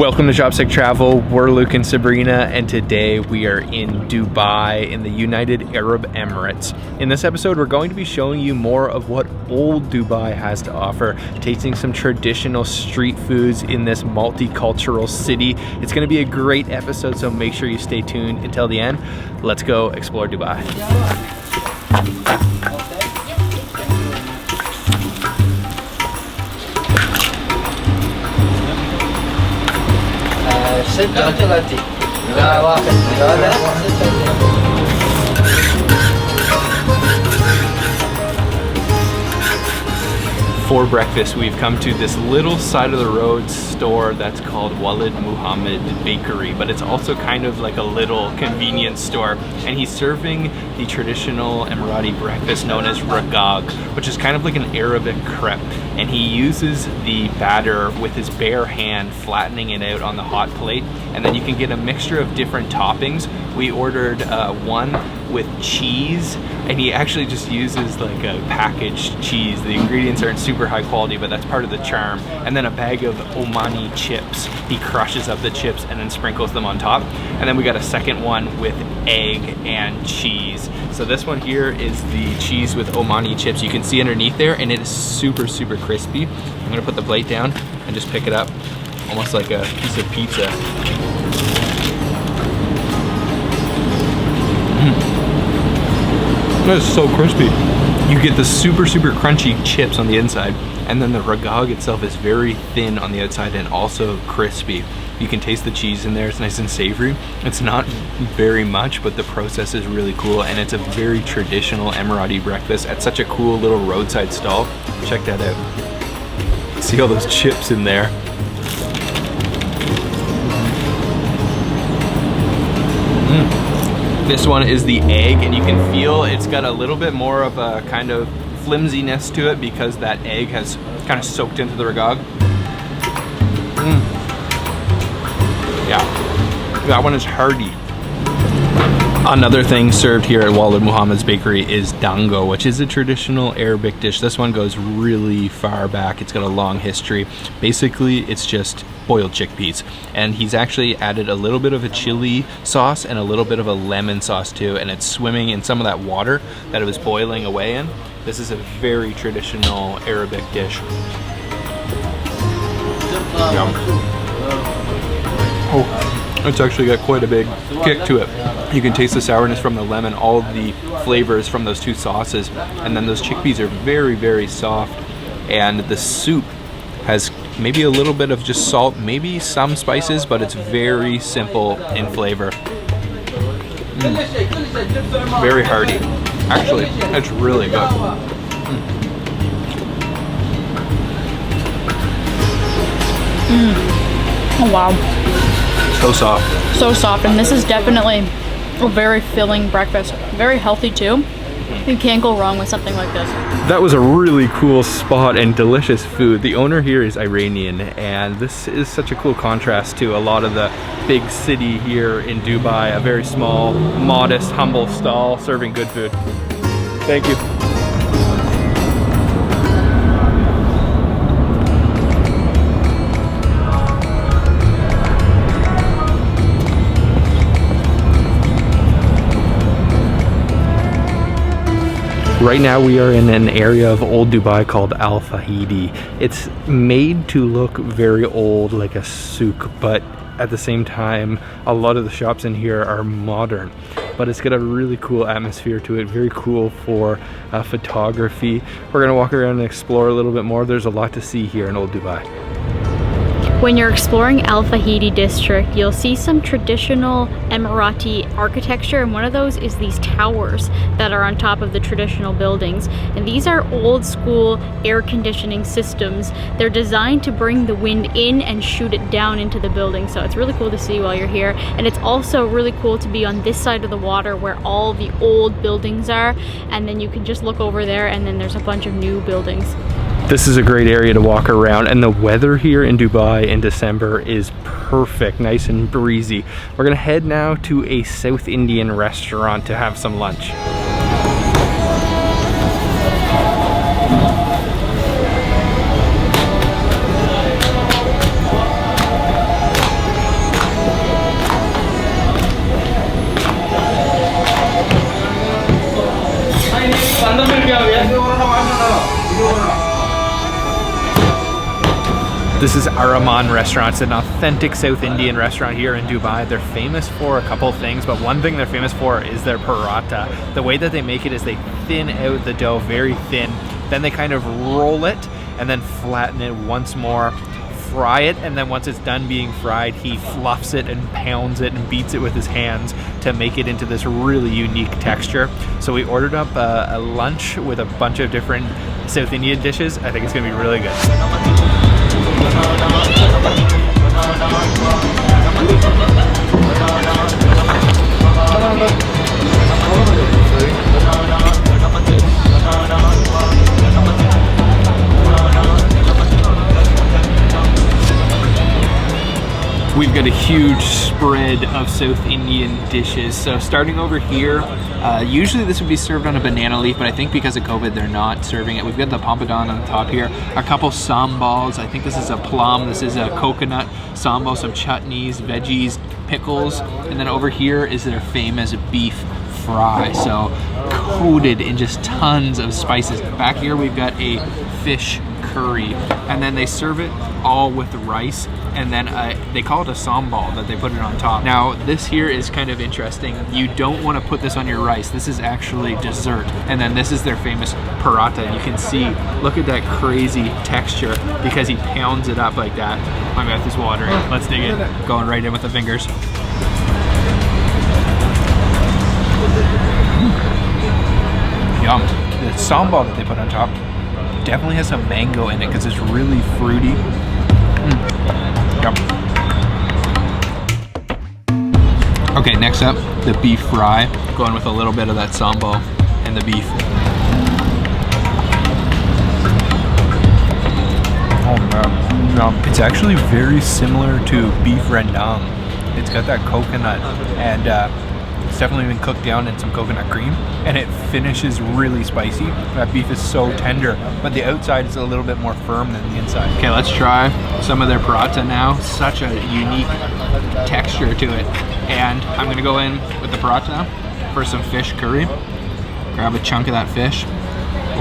Welcome to Chopstick Travel. We're Luke and Sabrina, and today we are in Dubai in the United Arab Emirates. In this episode, we're going to be showing you more of what old Dubai has to offer, tasting some traditional street foods in this multicultural city. It's going to be a great episode, so make sure you stay tuned until the end. Let's go explore Dubai. For breakfast, we've come to this little side of the road store that's called Walid Muhammad Bakery, but it's also kind of like a little convenience store. And he's serving the traditional Emirati breakfast known as Rgag, which is kind of like an Arabic crepe. And he uses the batter with his bare hand, flattening it out on the hot plate. And then you can get a mixture of different toppings. We ordered one with cheese, and he actually just uses like a packaged cheese. The ingredients aren't super high quality, but that's part of the charm. And then a bag of Omani chips. He crushes up the chips and then sprinkles them on top. And then we got a second one with egg and cheese. So this one here is the cheese with Omani chips. You can see underneath there, and it is super, super crispy. I'm gonna put the plate down and just pick it up, almost like a piece of pizza. That is so crispy. You get the super, super crunchy chips on the inside, and then the Rgag itself is very thin on the outside and also crispy. You can taste the cheese in there, it's nice and savory. It's not very much, but the process is really cool, and it's a very traditional Emirati breakfast at such a cool little roadside stall. Check that out. See all those chips in there. This one is the egg, and you can feel it's got a little bit more of a kind of flimsiness to it because that egg has kind of soaked into the Rgag. Yeah, that one is hearty. Another thing served here at Walid Muhammad's Bakery is dango, which is a traditional Arabic dish. This one goes really far back. It's got a long history. Basically, it's just boiled chickpeas, and he's actually added a little bit of a chili sauce and a little bit of a lemon sauce too, and it's swimming in some of that water that it was boiling away in. This is a very traditional Arabic dish. Yum. Oh, it's actually got quite a big kick to it. You can taste the sourness from the lemon, all the flavors from those two sauces, and then those chickpeas are very, very soft, and the soup has maybe a little bit of just salt, maybe some spices, but it's very simple in flavor. Very hearty. Actually, it's really good. Oh wow. So soft. So soft, and this is definitely a very filling breakfast. Very healthy too. You can't go wrong with something like this. That was a really cool spot and delicious food. The owner here is Iranian, and this is such a cool contrast to a lot of the big city here in Dubai. A very small, modest, humble stall serving good food. Thank you. Right now we are in an area of old Dubai called Al Fahidi. It's made to look very old, like a souk, but at the same time, a lot of the shops in here are modern. But it's got a really cool atmosphere to it, very cool for photography. We're gonna walk around and explore a little bit more. There's a lot to see here in old Dubai. When you're exploring Al Fahidi district, you'll see some traditional Emirati architecture, and one of those is these towers that are on top of the traditional buildings. And these are old school air conditioning systems. They're designed to bring the wind in and shoot it down into the building. So it's really cool to see while you're here. And it's also really cool to be on this side of the water where all the old buildings are. And then you can just look over there, and then there's a bunch of new buildings. This is a great area to walk around, and the weather here in Dubai in December is perfect, nice and breezy. We're gonna head now to a South Indian restaurant to have some lunch. This is Araman restaurant. It's an authentic South Indian restaurant here in Dubai. They're famous for a couple things, but one thing they're famous for is their paratha. The way that they make it is they thin out the dough very thin, then they kind of roll it and then flatten it once more, fry it, and then once it's done being fried, he fluffs it and pounds it and beats it with his hands to make it into this really unique texture. So we ordered up a lunch with a bunch of different South Indian dishes. I think it's gonna be really good. We've got a huge spread of South Indian dishes. So starting over here, usually this would be served on a banana leaf, but I think because of COVID, they're not serving it. We've got the pampadan on the top here, a couple sambals. I think this is a plum, this is a coconut sambal, some chutneys, veggies, pickles, and then over here is their famous beef fry. So coated in just tons of spices. Back here we've got a fish curry, and then they serve it all with rice, and then they call it a sambal that they put it on top. Now this here is kind of interesting. You don't want to put this on your rice. This is actually dessert. And then this is their famous paratha. You can see, look at that crazy texture because he pounds it up like that. My mouth is watering. Let's dig in. Going right in with the fingers. Yum. The sambal that they put on top definitely has some mango in it because it's really fruity. Yum. Okay, next up, the beef fry. Going with a little bit of that sambal and the beef. Oh man, yum. It's actually very similar to beef rendang. It's got that coconut and it's definitely been cooked down in some coconut cream, and it finishes really spicy. That beef is so tender, but the outside is a little bit more firm than the inside. Okay, let's try some of their paratha now. Such a unique texture to it. And I'm gonna go in with the paratha for some fish curry. Grab a chunk of that fish,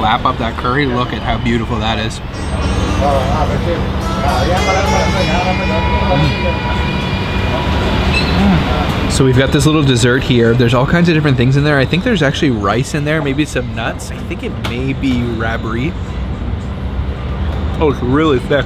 lap up that curry. Look at how beautiful that is. So we've got this little dessert here. There's all kinds of different things in there. I think there's actually rice in there, maybe some nuts. I think it may be rabri. Oh, it's really thick.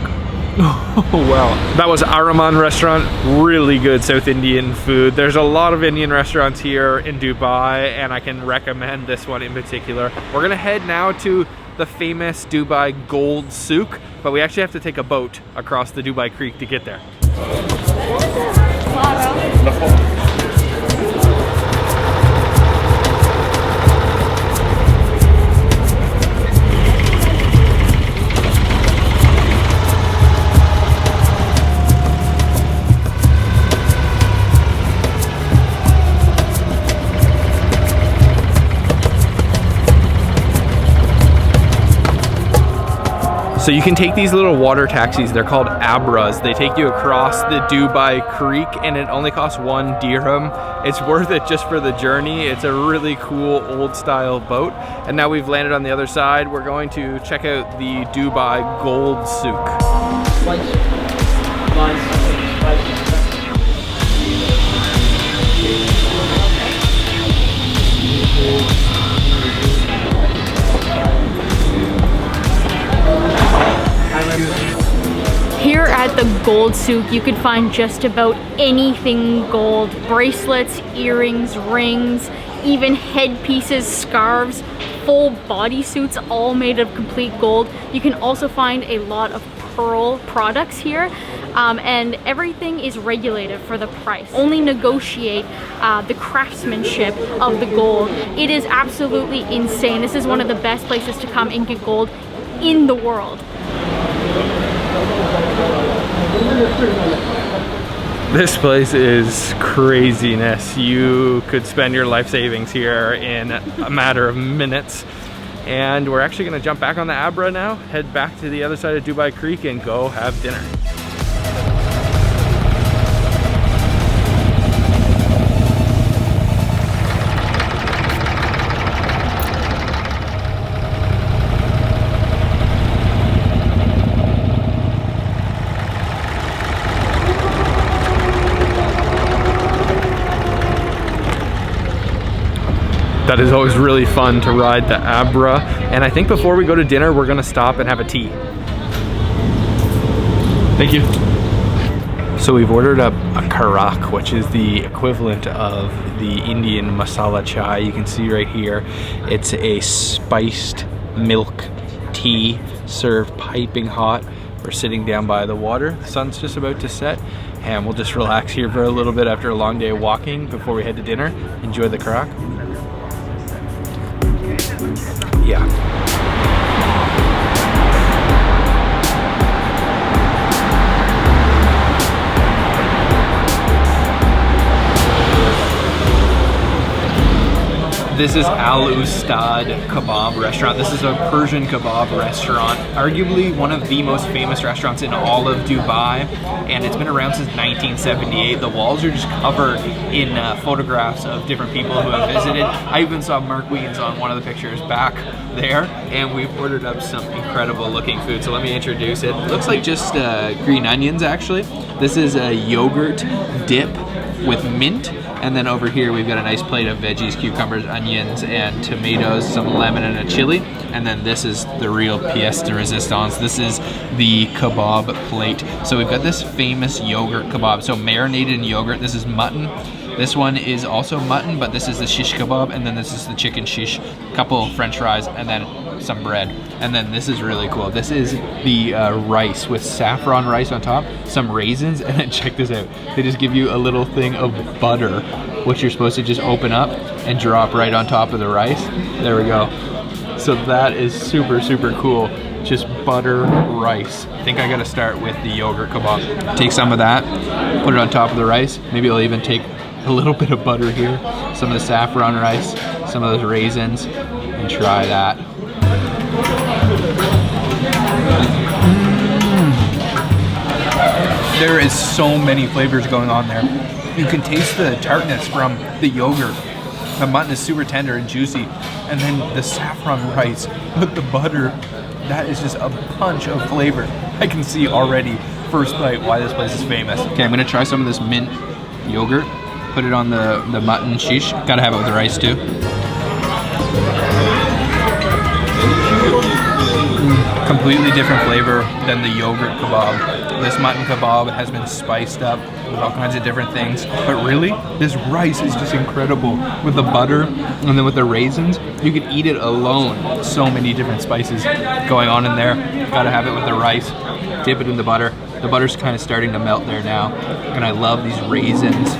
Oh, wow. That was Araman restaurant. Really good South Indian food. There's a lot of Indian restaurants here in Dubai, and I can recommend this one in particular. We're gonna head now to the famous Dubai Gold Souk, but we actually have to take a boat across the Dubai Creek to get there. So you can take these little water taxis, they're called abras. They take you across the Dubai Creek and it only costs 1 dirham. It's worth it just for the journey. It's a really cool old style boat. And now we've landed on the other side. We're going to check out the Dubai Gold Souk. Here at the Gold Souk, you could find just about anything gold. Bracelets, earrings, rings, even headpieces, scarves, full bodysuits, all made of complete gold. You can also find a lot of pearl products here, and everything is regulated for the price. Only negotiate the craftsmanship of the gold. It is absolutely insane. This is one of the best places to come and get gold in the world. This place is craziness. You could spend your life savings here in a matter of minutes. And we're actually gonna jump back on the Abra now, head back to the other side of Dubai Creek and go have dinner. That is always really fun to ride the Abra. And I think before we go to dinner, we're gonna stop and have a tea. Thank you. So we've ordered up a karak, which is the equivalent of the Indian masala chai. You can see right here, it's a spiced milk tea served piping hot. We're sitting down by the water. The sun's just about to set, and we'll just relax here for a little bit after a long day of walking before we head to dinner. Enjoy the karak. Yeah. This is Al Ustad Kebab restaurant. This is a Persian kebab restaurant, arguably one of the most famous restaurants in all of Dubai, and it's been around since 1978. The walls are just covered in photographs of different people who have visited. I even saw Mark Wiens on one of the pictures back there, and we've ordered up some incredible looking food. So let me introduce it. It looks like just green onions, actually. This is a yogurt dip with mint. And then over here we've got a nice plate of veggies, cucumbers, onions, and tomatoes, some lemon and a chili. And then this is the real pièce de résistance. This is the kebab plate. So we've got this famous yogurt kebab. So marinated in yogurt, this is mutton. This one is also mutton, but this is the shish kebab, and then this is the chicken shish, couple french fries, and then some bread. And then this is really cool. This is the rice with saffron rice on top, some raisins, and then check this out. They just give you a little thing of butter, which you're supposed to just open up and drop right on top of the rice. There we go. So that is super, super cool. Just butter rice. I think I gotta start with the yogurt kebab. Take some of that, put it on top of the rice. Maybe I'll even take a little bit of butter here, some of the saffron rice, some of those raisins, and try that. There is so many flavors going on there. You can taste the tartness from the yogurt. The mutton is super tender and juicy. And then the saffron rice with the butter, that is just a punch of flavor. I can see already, first bite, why this place is famous. Okay, I'm gonna try some of this mint yogurt. Put it on the mutton shish. Gotta have it with the rice too. Completely different flavor than the yogurt kebab. This mutton kebab has been spiced up with all kinds of different things. But really, this rice is just incredible. With the butter and then with the raisins, you could eat it alone. So many different spices going on in there. Gotta have it with the rice. Dip it in the butter. The butter's kind of starting to melt there now. And I love these raisins.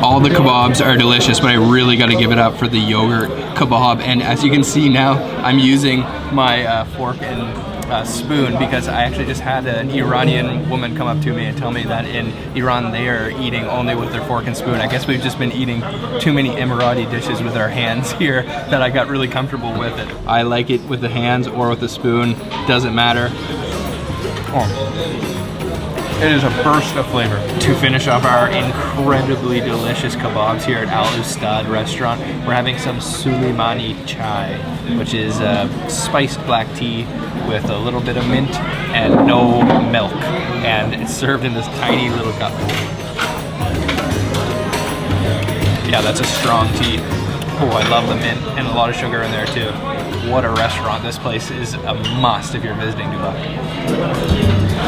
All the kebabs are delicious, but I really got to give it up for the yogurt kebab. And as you can see now, I'm using my fork and spoon because I actually just had an Iranian woman come up to me and tell me that in Iran they are eating only with their fork and spoon. I guess we've just been eating too many Emirati dishes with our hands here that I got really comfortable with it. I like it with the hands or with the spoon, doesn't matter. Oh. It is a burst of flavor. To finish off our incredibly delicious kebabs here at Al Ustad restaurant, we're having some Suleimani chai, which is spiced black tea with a little bit of mint and no milk. And it's served in this tiny little cup. Yeah, that's a strong tea. Oh, I love the mint and a lot of sugar in there too. What a restaurant. This place is a must if you're visiting Dubai.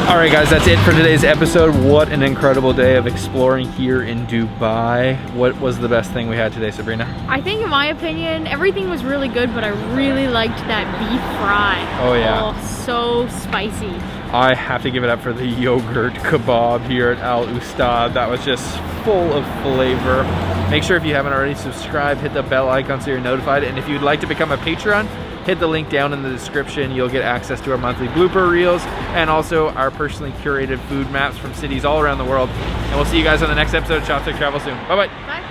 Alright guys, that's it for today's episode. What an incredible day of exploring here in Dubai. What was the best thing we had today, Sabrina? I think in my opinion, everything was really good, but I really liked that beef fry. Oh yeah. Oh, so spicy. I have to give it up for the yogurt kebab here at Al Ustad. That was just full of flavor. Make sure if you haven't already, subscribe, hit the bell icon so you're notified. And if you'd like to become a Patreon, hit the link down in the description. You'll get access to our monthly blooper reels and also our personally curated food maps from cities all around the world. And we'll see you guys on the next episode of Chopstick Travel soon. Bye-bye. Bye.